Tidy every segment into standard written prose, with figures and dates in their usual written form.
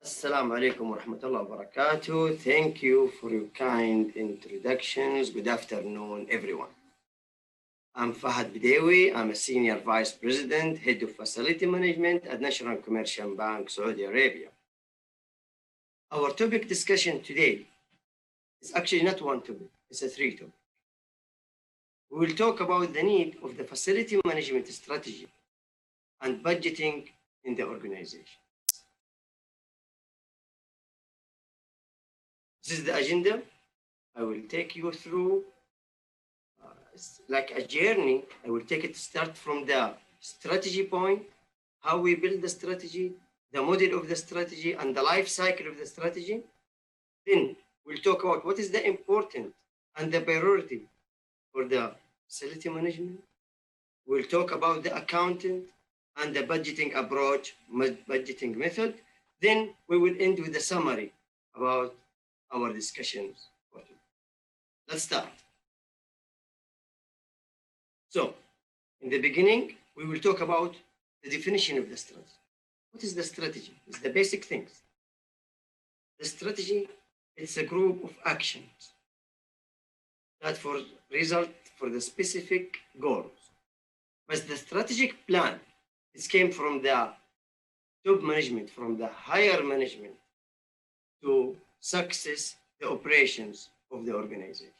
Assalamu alaikum wa rahmatullahi wa barakatuh. Thank you for your kind introductions. Good afternoon, everyone. I'm Fahad Bedaiwi. I'm a Senior Vice President, Head of Facility Management at National Commercial Bank, Saudi Arabia. Our topic discussion today is actually not one topic, it's a three topic. We will talk about the need of the facility management strategy and budgeting in the organization. This is the agenda. I will take you through like a journey. I will take it start from the strategy point, how we build the strategy, the model of the strategy, and the life cycle of the strategy. Then we'll talk about what is the important and the priority for the facility management. We'll talk about the accountant and the budgeting approach, budgeting method. Then we will end with a summary about our discussions. Let's start. So, in the beginning, we will talk about the definition of the strategy. What is the strategy? It's the basic things. The strategy is a group of actions that for result for the specific goals. But the strategic plan, it came from the top management, from the higher management to success the operations of the organization.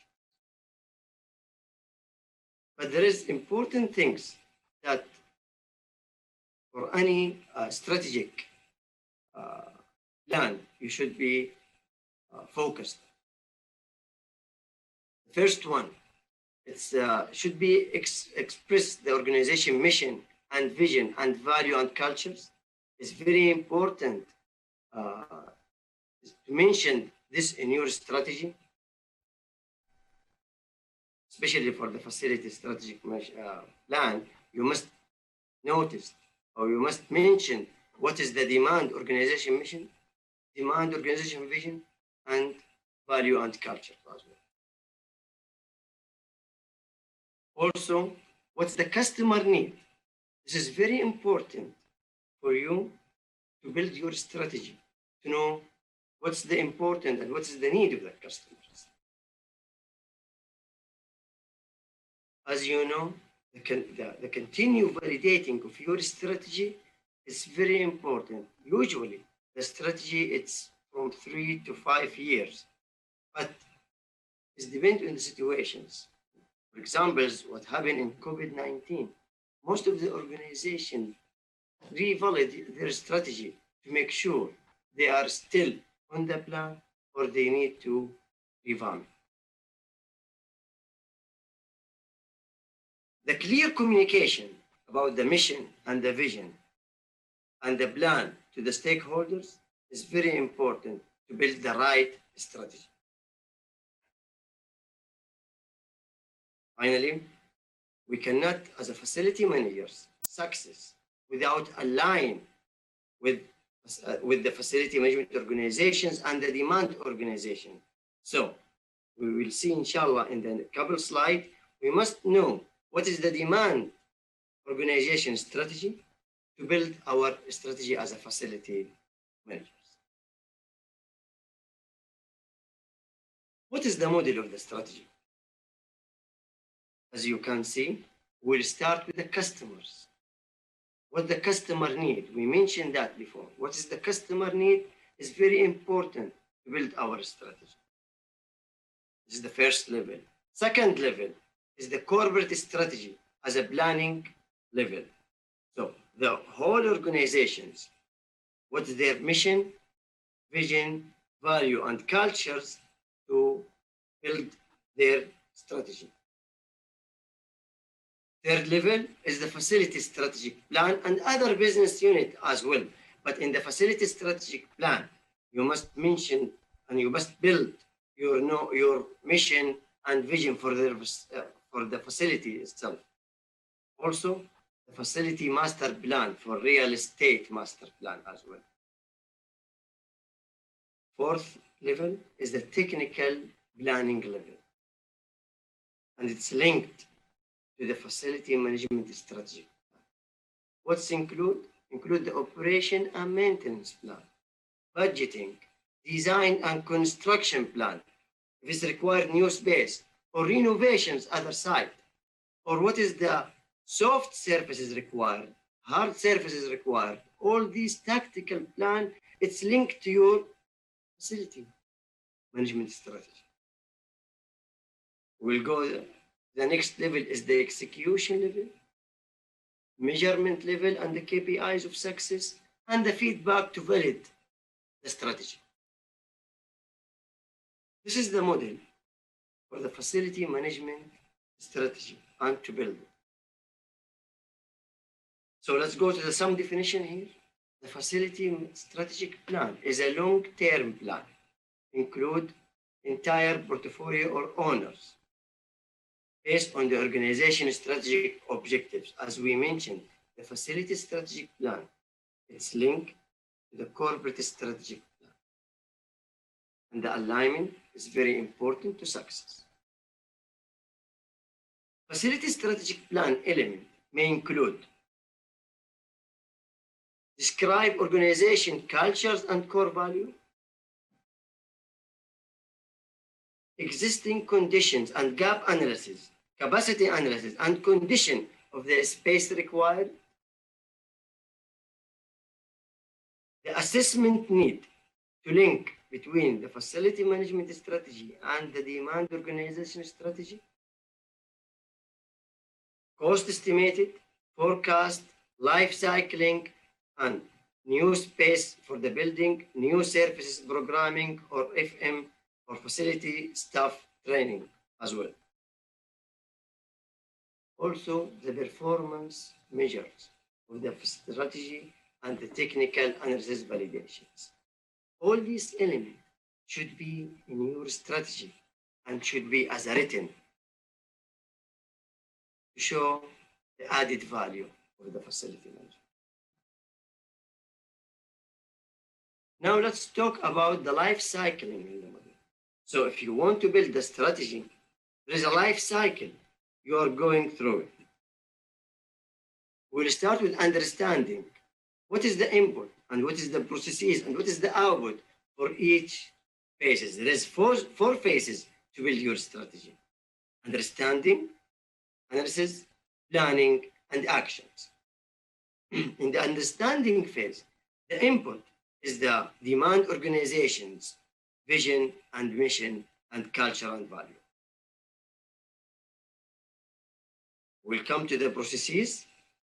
But there is important things that for any strategic plan, you should be focused. The first one, it should be express the organization mission and vision and value and cultures. It's very important to mention this in your strategy, especially for the facility strategic plan. You must notice or you must mention what is the demand organization mission, demand organization vision, and value and culture as well. Also, what's the customer need? This is very important for you to build your strategy, to know what's the important and what is the need of the customers. As you know, the continued validating of your strategy is very important. Usually, the strategy it's from 3 to 5 years, but it depends on the situations. For example, what happened in COVID-19, most of the organizations revalidate their strategy to make sure they are still on the plan or they need to revamp. The clear communication about the mission and the vision and the plan to the stakeholders is very important to build the right strategy. Finally, we cannot, as a facility managers, success without align with the facility management organizations and the demand organization. So we will see, inshallah, in the couple slides, we must know what is the demand organization strategy to build our strategy as a facility managers. What is the model of the strategy? As you can see, we'll start with the customers. What the customer need, we mentioned that before. What is the customer need is very important to build our strategy. This is the first level. Second level is the corporate strategy as a planning level. So the whole organizations, what is their mission, vision, value, and cultures to build their strategy. Third level is the facility strategic plan and other business unit as well. But in the facility strategic plan, you must mention and you must build your mission and vision for the facility itself. Also, the facility master plan for real estate master plan as well. Fourth level is the technical planning level. And it's linked to the facility management strategy. What's include? Include the operation and maintenance plan, budgeting, design and construction plan, if it's required new space, or renovations other side, or what is the soft surfaces required, hard surfaces required, all these tactical plan, it's linked to your facility management strategy. We'll go, the next level is the execution level, measurement level, and the KPIs of success, and the feedback to validate the strategy. This is the model for the facility management strategy and to build it. So let's go to the some definition here. The facility strategic plan is a long-term plan, include entire portfolio or owners, based on the organization strategic objectives. As we mentioned, the facility strategic plan, it's linked to the corporate strategic plan. And the alignment is very important to success. Facility strategic plan element may include describe organization cultures and core value, existing conditions and gap analysis, capacity analysis and condition of the space required, the assessment need to link between the facility management strategy and the demand organization strategy, cost estimated, forecast, life cycling, and new space for the building, new services programming or FM or facility staff training as well. Also, the performance measures of the strategy and the technical analysis validations. All these elements should be in your strategy and should be as written to show the added value of the facility management. Now let's talk about the life cycling in the model. So if you want to build a strategy, there is a life cycle you are going through it. We'll start with understanding what is the input and what is the processes and what is the output for each phases. There is four phases to build your strategy: understanding, analysis, planning, and actions. In the understanding phase, the input is the demand organization's vision and mission and culture and value. We'll come to the processes.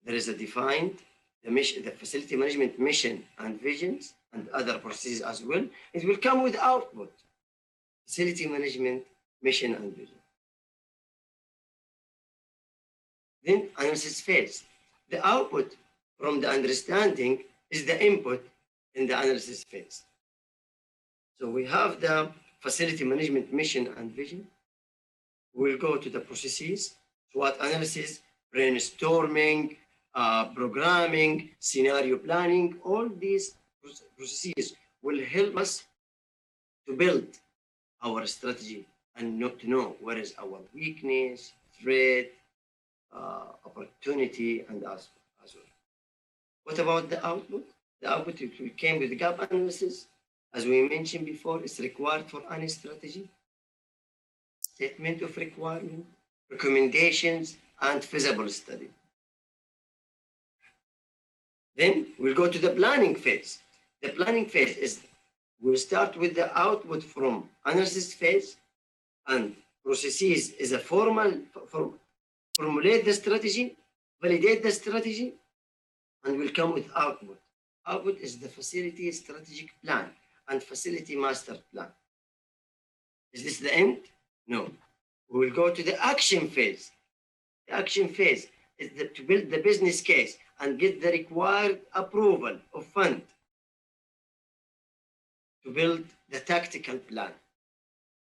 There is a defined the mission, the facility management mission and visions and other processes as well. It will come with output, facility management mission and vision. Then analysis phase. The output from the understanding is the input in the analysis phase. So we have the facility management mission and vision. We'll go to the processes, SWOT analysis, brainstorming, programming, scenario planning. All these processes will help us to build our strategy and not to know what is our weakness, threat, opportunity, and as well. What about the output? The output came with the gap analysis. As we mentioned before, it's required for any strategy. Statement of requirement, recommendations, and feasible study. Then we'll go to the planning phase. The planning phase is, we'll start with the output from analysis phase, and processes is a formulate the strategy, validate the strategy, and will come with output. Output is the facility strategic plan and facility master plan. Is this the end? No. We will go to the action phase. The action phase is to build the business case and get the required approval of fund to build the tactical plan.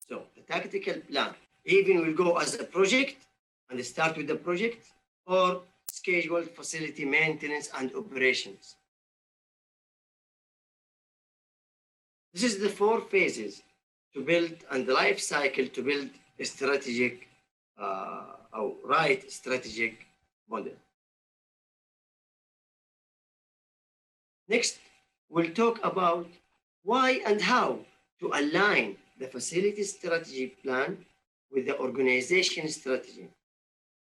So the tactical plan even will go as a project and start with the project or scheduled facility maintenance and operations. This is the four phases to build and the life cycle to build a strategic, right strategic model. Next, we'll talk about Why and how to align the facility strategy plan with the organization strategy.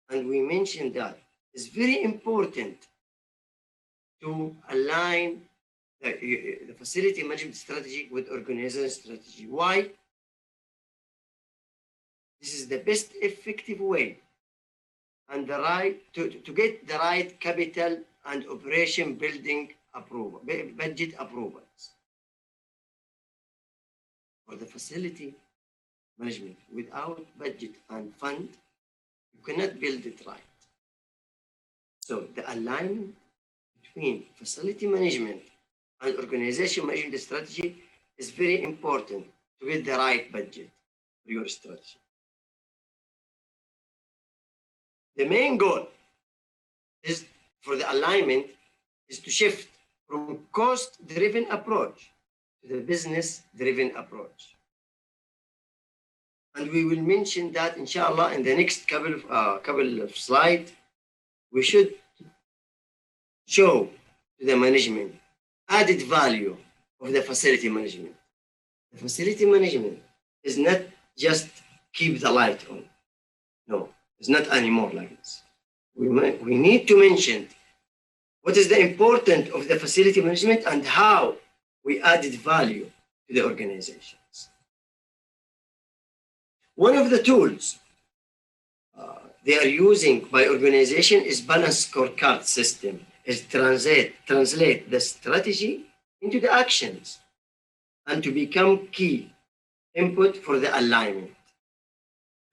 And we mentioned that it's very important to align the facility management strategy with organization strategy. Why? This is the best effective way and the right to get the right capital and operation building approval, budget approvals for the facility management. Without budget and fund, you cannot build it right. So the alignment between facility management and organization management strategy is very important to get the right budget for your strategy. The main goal is for the alignment is to shift from cost-driven approach to the business-driven approach. And we will mention that, inshallah, in the next couple of slides. We should show to the management added value of the facility management. The facility management is not just keep the light on. No, it's not anymore like this. We need to mention what is the importance of the facility management and how we added value to the organizations. One of the tools they are using by organization is balanced scorecard system. Is translate the strategy into the actions and to become key input for the alignment.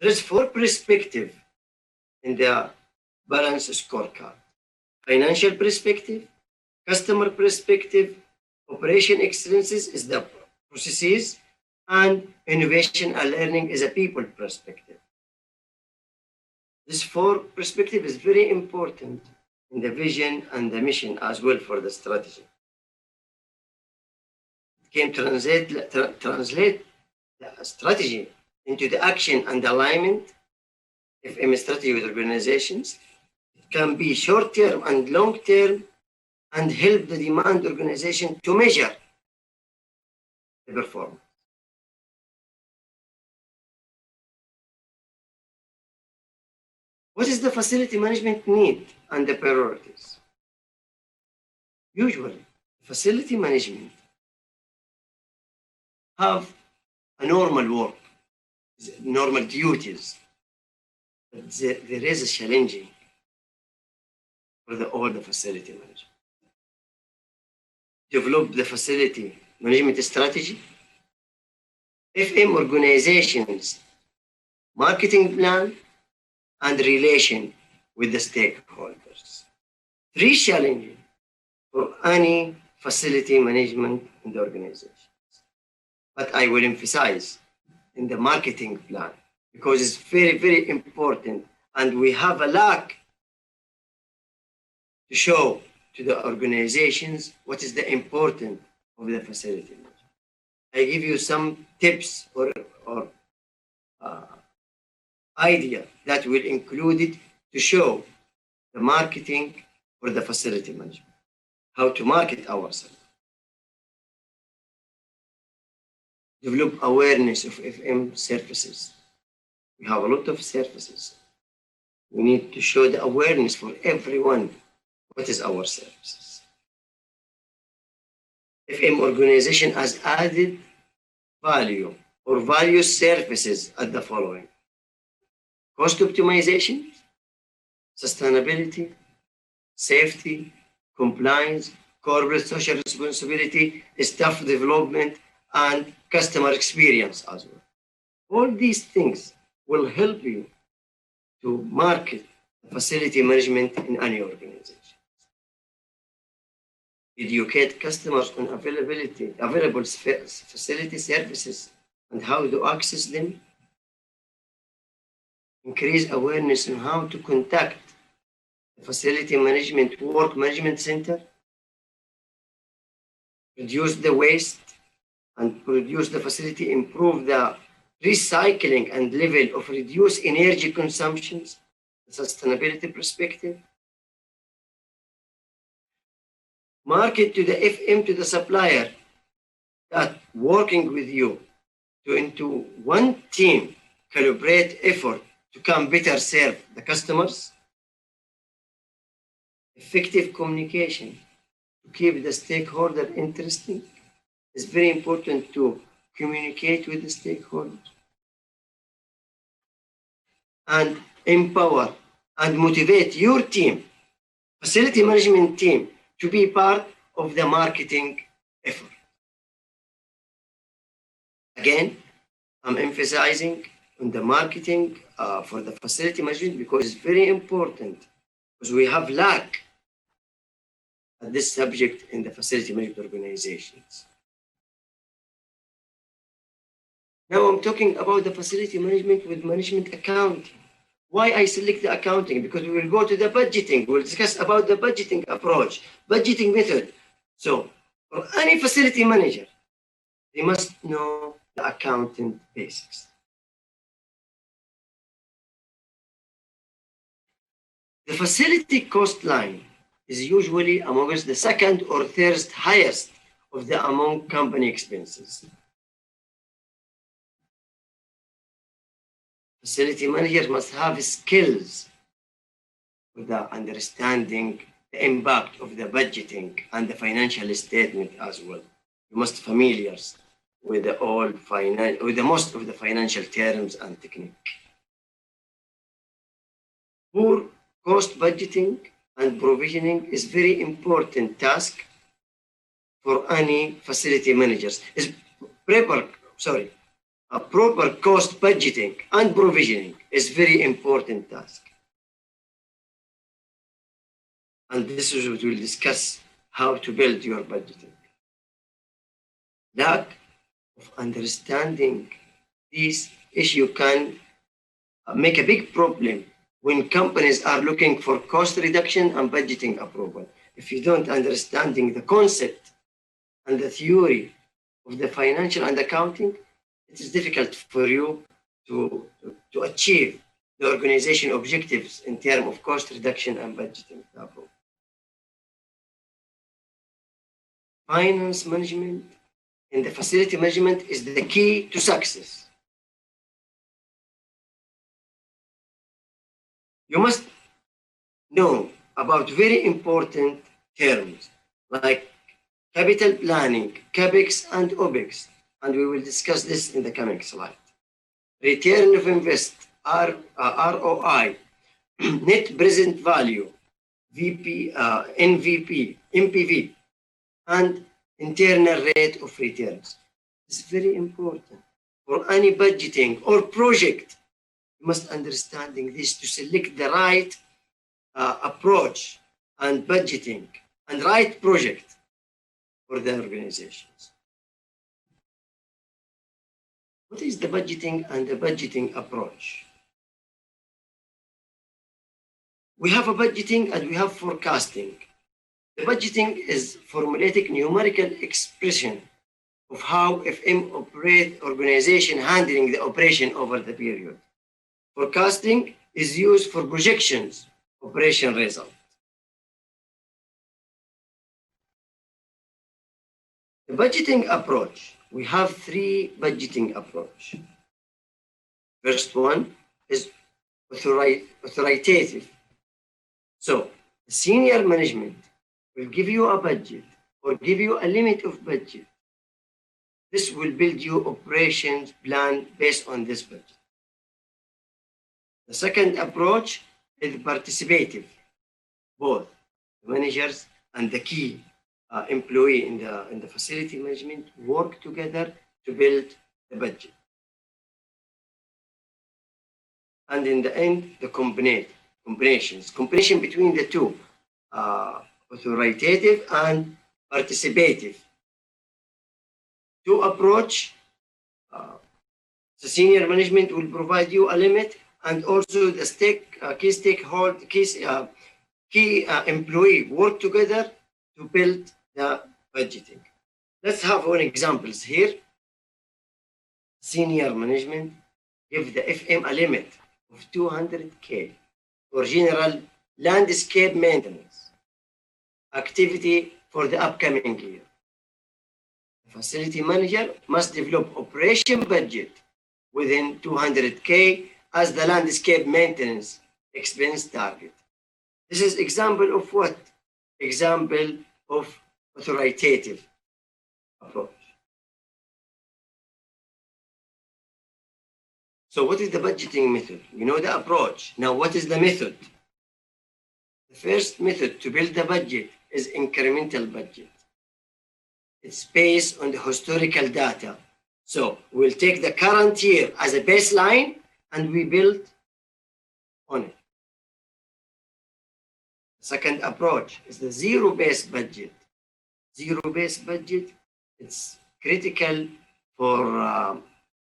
There is 4 perspectives in the balanced scorecard: financial perspective, customer perspective, operation excellences is the processes, and innovation and learning is a people perspective. This 4 perspective is very important in the vision and the mission as well for the strategy. It can translate the strategy into the action and alignment. FM strategy with organizations, it can be short-term and long-term and help the demand organization to measure the performance. What is the facility management need and the priorities? Usually, facility management have a normal work, normal duties. But there is a challenging for all the facility management. Develop the facility management strategy. FM organizations, marketing plan, and relation with the stakeholders. 3 challenges for any facility management in the organizations. But I will emphasize in the marketing plan because it's very, very important and we have a lack to show to the organizations what is the importance of the facility management. I give you some tips or idea that will include it to show the marketing for the facility management, how to market ourselves. Develop awareness of FM services. We have a lot of services. We need to show the awareness for everyone. What is our services? FM organization has added value or value services at the following: cost optimization, sustainability, safety, compliance, corporate social responsibility, staff development, and customer experience as well. All these things will help you to market facility management in any organization. Educate customers on available facility services and how to access them. Increase awareness on how to contact the facility management work management center. Reduce the waste and produce the facility, improve the recycling and level of reduce energy consumptions, sustainability perspective. Market to the FM to the supplier that working with you to into one team, calibrate effort to come better serve the customers, effective communication to keep the stakeholder interested. It's very important to communicate with the stakeholders and empower and motivate your team, facility management team, to be part of the marketing effort. Again, I'm emphasizing on the marketing for the facility management because it's very important, because we have lack at this subject in the facility management organizations. Now I'm talking about the facility management with management accounting. Why I select the accounting? Because we will go to the budgeting. We'll discuss about the budgeting approach, budgeting method. So for any facility manager, they must know the accounting basics. The facility cost line is usually amongst the second or third highest of the among company expenses. Facility managers must have skills with the understanding the impact of the budgeting and the financial statement as well. You must familiar with with the most of the financial terms and technique. Poor cost budgeting and provisioning is very important task for any facility managers. A proper cost budgeting and provisioning is very important task. And this is what we'll discuss, how to build your budgeting. Lack of understanding this issue can make a big problem when companies are looking for cost reduction and budgeting approval. If you don't understanding the concept and the theory of the financial and accounting, it is difficult for you to achieve the organization objectives in terms of cost reduction and budgeting approval. Finance management in the facility management is the key to success. You must know about very important terms like capital planning, CAPEX and OPEX, and we will discuss this in the coming slide. Return of invest, ROI, net present value, NVP, MPV, and internal rate of returns. It's very important. For any budgeting or project, you must understanding this to select the right approach and budgeting and right project for the organizations. What is the budgeting and the budgeting approach? We have a budgeting and we have forecasting. The budgeting is formulating numerical expression of how FM operate organization handling the operation over the period. Forecasting is used for projections, operation result. The budgeting approach, we have three budgeting approach. First one is authoritative. So the senior management will give you a budget or give you a limit of budget. This will build your operations plan based on this budget. The second approach is participative. Both the managers and the key employee in the facility management work together to build the budget. And in the end, the combination between the two, authoritative and participative. To approach, the senior management will provide you a limit, and also the key employee work together to build the budgeting. Let's have one examples here. Senior management give the FM a limit of 200K for general landscape maintenance activity for the upcoming year. The facility manager must develop operation budget within 200K as the landscape maintenance expense target. This is example of what? Example of authoritative approach. So what is the budgeting method? We know the approach. Now what is the method? The first method to build the budget is incremental budget. It's based on the historical data. So we'll take the current year as a baseline and we build on it. The second approach is the zero-based budget. Zero-based budget, it's critical for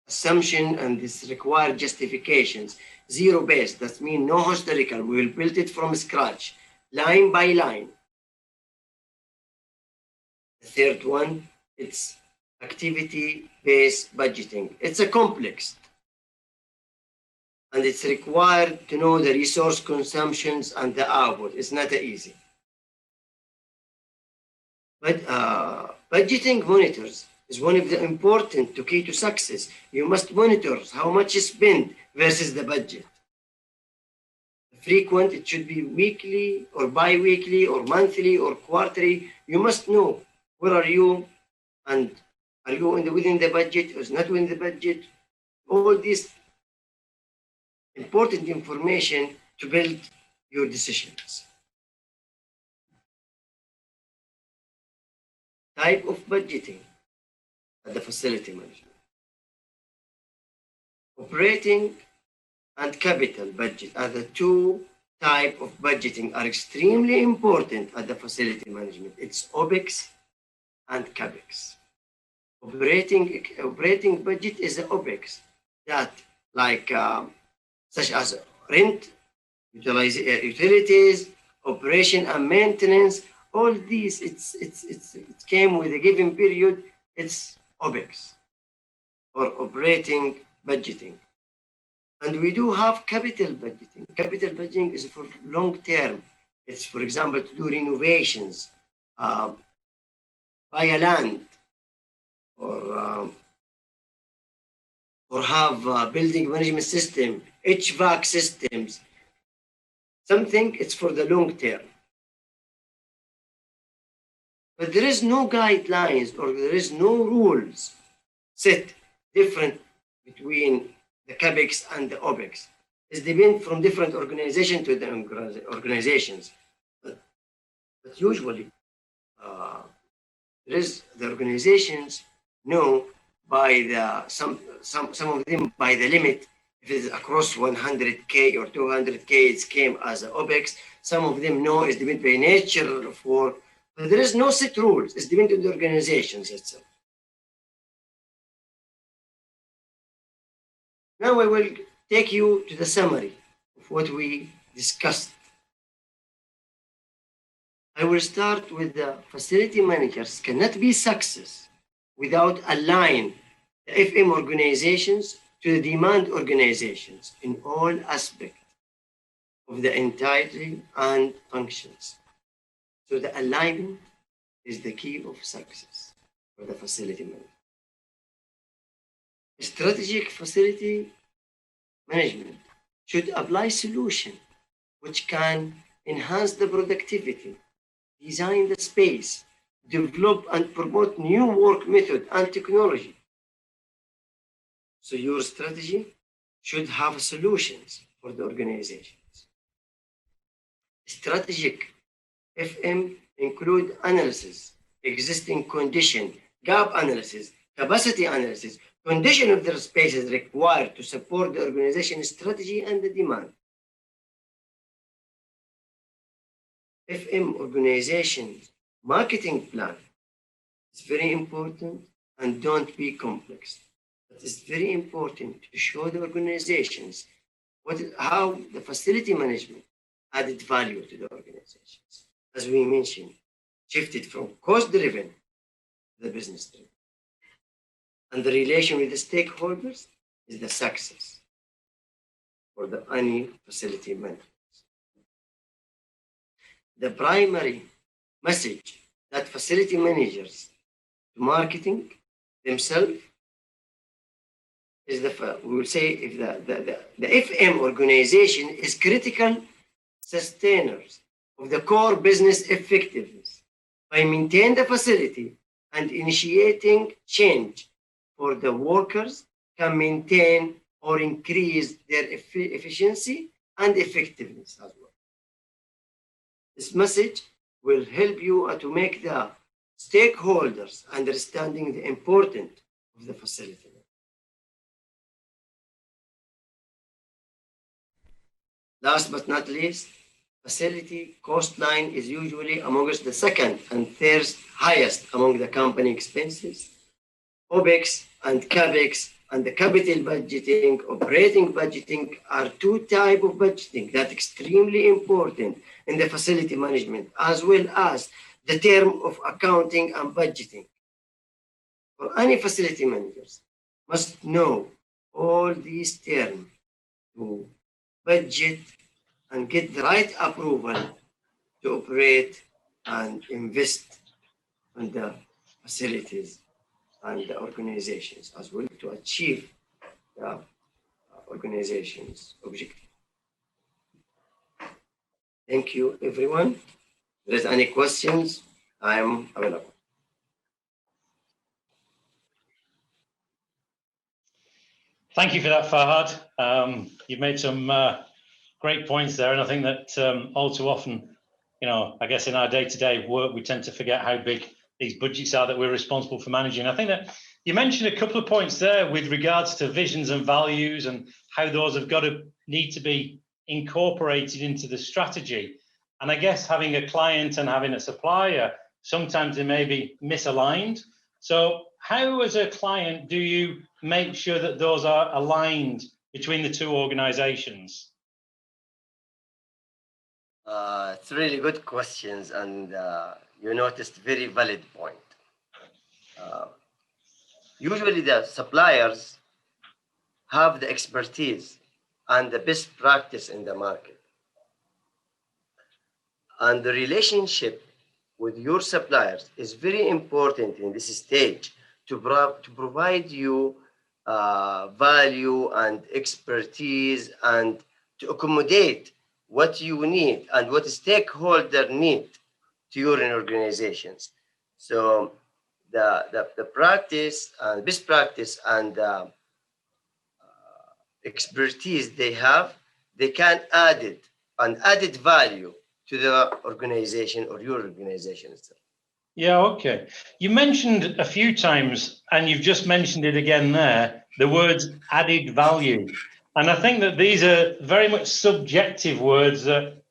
assumption and this required justifications. Zero-based, that means no historical. We will build it from scratch, line by line. The third one, it's activity-based budgeting. It's a complex, and it's required to know the resource consumptions and the output. It's not easy. But budgeting monitors is one of the important to key to success. You must monitor how much you spend versus the budget. Frequent, it should be weekly or bi-weekly or monthly or quarterly. You must know where are you and are you within the budget or is not within the budget. All this important information to build your decisions. Type of budgeting at the facility management. Operating and capital budget are the two types of budgeting are extremely important at the facility management. It's OPEX and CAPEX. Operating budget is the OPEX that like such as rent, utilities, operation and maintenance. All these, it came with a given period. It's OPEX or operating budgeting. And we do have capital budgeting. Capital budgeting is for long term. It's, for example, to do renovations, buy a land, or have a building management system, HVAC systems. Something, it's for the long term. But there is no guidelines or there is no rules set different between the CAPEX and the OPEX. It depends from different organization to the organizations. But usually, there is the organizations know by the some of them by the limit. If it is across 100K or 200K, it came as an OPEX. Some of them know it's dependent by nature of work. But there is no set rules. It's dependent on the organizations itself. Now I will take you to the summary of what we discussed. I will start with the facility managers cannot be success without align the FM organizations to the demand organizations in all aspects of the entirety and functions. So the alignment is the key of success for the facility manager. Strategic facility management should apply solutions which can enhance the productivity, design the space, develop and promote new work method and technology. So your strategy should have solutions for the organizations. Strategic FM include analysis, existing condition, gap analysis, capacity analysis, condition of their spaces required to support the organization strategy and the demand. FM organizations marketing plan is very important and don't be complex. But it's very important to show the organizations how the facility management added value to the organizations. As we mentioned, shifted from cost-driven to the business-driven. And the relation with the stakeholders is the success for any facility management. The primary message that facility managers to marketing themselves is we will say if the FM organization is critical sustainers of the core business effectiveness by maintaining the facility and initiating change for the workers can maintain or increase their efficiency and effectiveness as well. This message will help you to make the stakeholders understanding the importance of the facility. Last but not least, facility cost line is usually amongst the second and third highest among the company expenses. OPEX and CAPEX and the capital budgeting, operating budgeting are two types of budgeting that are extremely important in the facility management, as well as the term of accounting and budgeting. For any facility managers must know all these terms to budget and get the right approval to operate and invest in the facilities and the organizations as well to achieve the organization's objective. Thank you, everyone. If there's any questions, I am available. Thank you for that, Fahad. You've made some great points there, and I think that all too often, I guess in our day-to-day work, we tend to forget how big these budgets are that we're responsible for managing. I think that you mentioned a couple of points there with regards to visions and values and how those have got to need to be incorporated into the strategy. And I guess having a client and having a supplier, sometimes they may be misaligned. So how, as a client, do you make sure that those are aligned between the two organizations? It's really good questions, and you noticed very valid point. Usually the suppliers have the expertise and the best practice in the market. And the relationship with your suppliers is very important in this stage to provide you value and expertise and to accommodate what you need and what stakeholder need to your organizations. So the practice and best practice and expertise they have, they can add it and added value to the organization or your organization itself. Yeah, okay. You mentioned a few times, and you've just mentioned it again there, the words added value. And I think that these are very much subjective words that,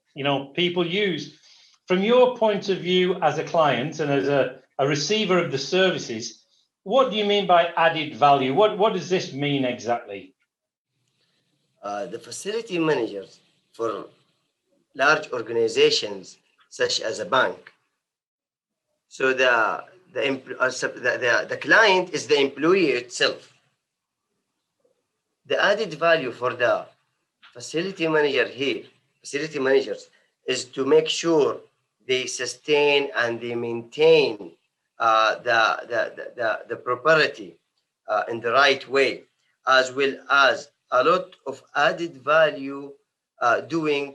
people use. From your point of view as a client and as a receiver of the services, what do you mean by added value? What does this mean exactly? The facility managers for large organizations such as a bank. So the client is the employee itself. The added value for the facility managers, is to make sure they sustain and they maintain the property in the right way, as well as a lot of added value doing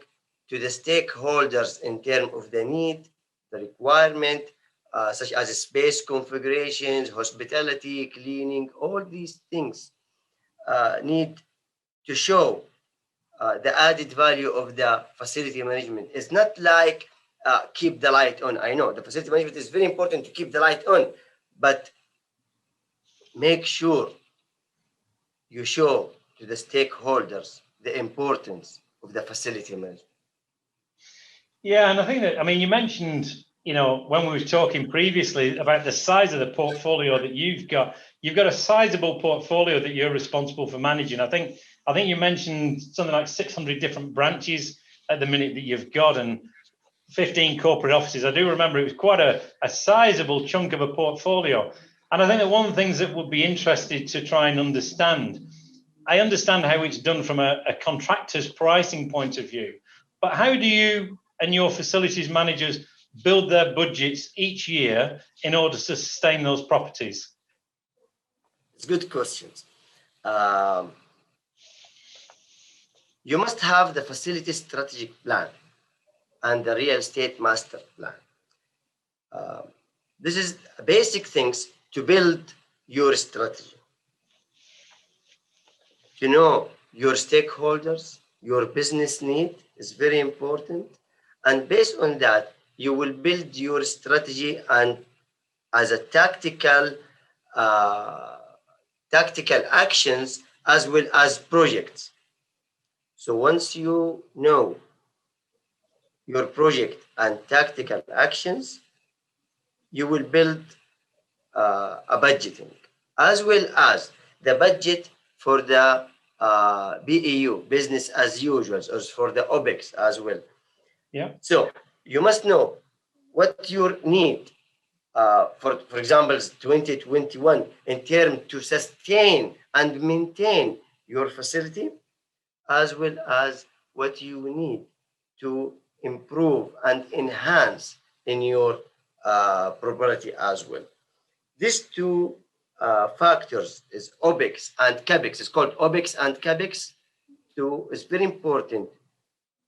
to the stakeholders in terms of the need, the requirement, such as space configurations, hospitality, cleaning, all these things need to show the added value of the facility management. It's not like keep the light on. I know the facility management is very important to keep the light on, but make sure you show to the stakeholders the importance of the facility management. Yeah, and I think that, you mentioned, when we were talking previously about the size of the portfolio that you've got a sizable portfolio that you're responsible for managing. I think you mentioned something like 600 different branches at the minute that you've got and 15 corporate offices. I do remember it was quite a sizable chunk of a portfolio. And I think that one of the things that would be interested to try and understand, I understand how it's done from a contractor's pricing point of view, but how do you and your facilities managers build their budgets each year in order to sustain those properties? It's good questions. You must have the facility strategic plan and the real estate master plan. This is basic things to build your strategy. To know your stakeholders, your business need is very important. And based on that, you will build your strategy and as a tactical actions as well as projects. So once you know your project and tactical actions, you will build a budgeting, as well as the budget for the BEU, business as usual, or for the OPEX as well. Yeah. So you must know what your need, for example, 2021, in terms to sustain and maintain your facility, as well as what you need to improve and enhance in your property as well. These two factors is OPEX and CAPEX. It's called OPEX and CAPEX. It's very important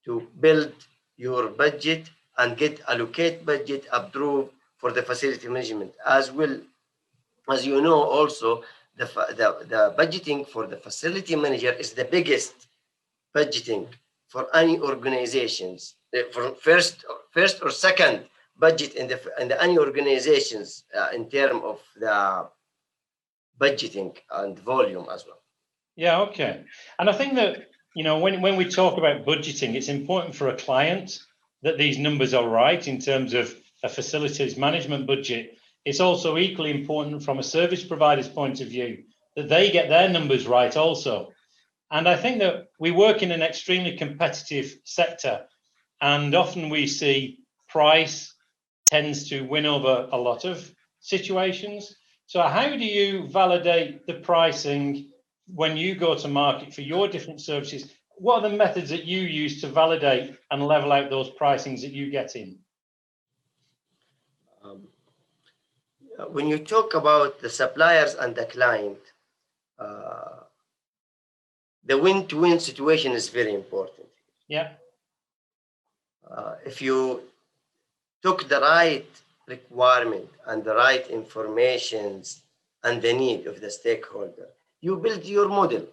to build your budget and get allocate budget approved for the facility management. As well as you know, also the budgeting for the facility manager is the biggest budgeting for any organizations. For first or second budget in the any organizations in terms of the budgeting and volume as well. Yeah, okay. And I think that, you know, when we talk about budgeting, it's important for a client that these numbers are right in terms of a facilities management budget. It's also equally important from a service provider's point of view that they get their numbers right also. And I think that we work in an extremely competitive sector, and often we see price tends to win over a lot of situations. So how do you validate the pricing when you go to market for your different services? What are the methods that you use to validate and level out those pricings that you get in? When you talk about the suppliers and the client, the win-to-win situation is very important. Yeah. If you took the right requirement and the right informations and the need of the stakeholder, you build your model.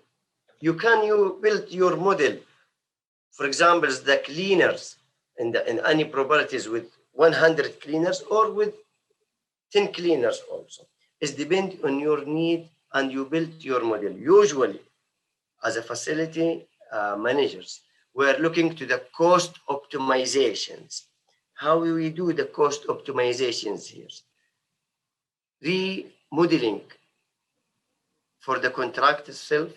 You build your model. For example, the cleaners in any properties with 100 cleaners or with 10 cleaners also. It depends on your need and you build your model. Usually, as a facility managers, we're looking to the cost optimizations. How do we do the cost optimizations here? Remodeling for the contract itself,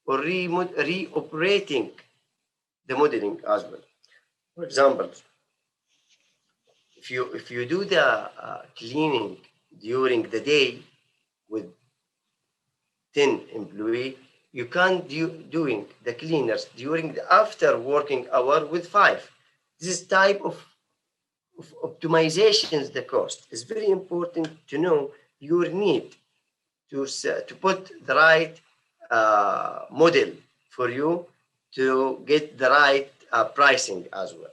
or reoperating the modeling as well. For example, if you do the cleaning during the day with 10 employees, you can't doing the cleaners during the after working hour with 5. This type of optimizations, the cost is very important to know your need to put the right model for you to get the right pricing as well.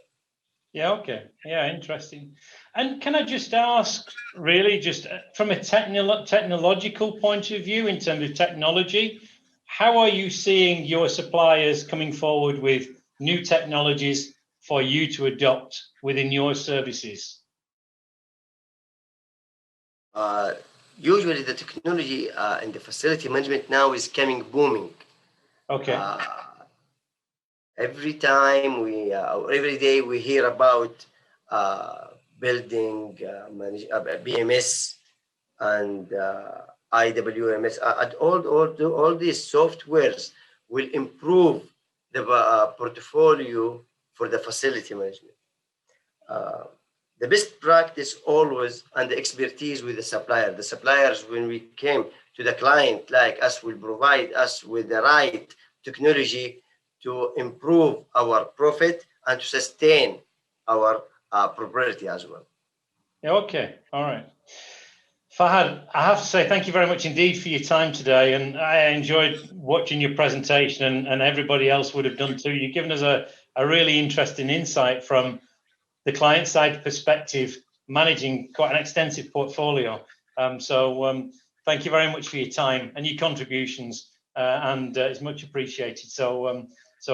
Yeah, okay. Yeah, interesting. And can I just ask, really, just from a technological point of view, in terms of technology, how are you seeing your suppliers coming forward with new technologies for you to adopt within your services? Usually the technology in the facility management now is coming booming. Okay. Every time every day we hear about building BMS and IWMS. All these softwares will improve the portfolio for the facility management. The best practice always and the expertise with the supplier. The suppliers, when we came to the client like us, will provide us with the right technology to improve our profit and to sustain our property as well. Yeah, okay, all right. Fahad, I have to say thank you very much indeed for your time today, and I enjoyed watching your presentation, and everybody else would have done too. You've given us a really interesting insight from the client side perspective, managing quite an extensive portfolio. Thank you very much for your time and your contributions, and it's much appreciated. So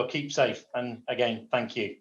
keep safe, and again, thank you.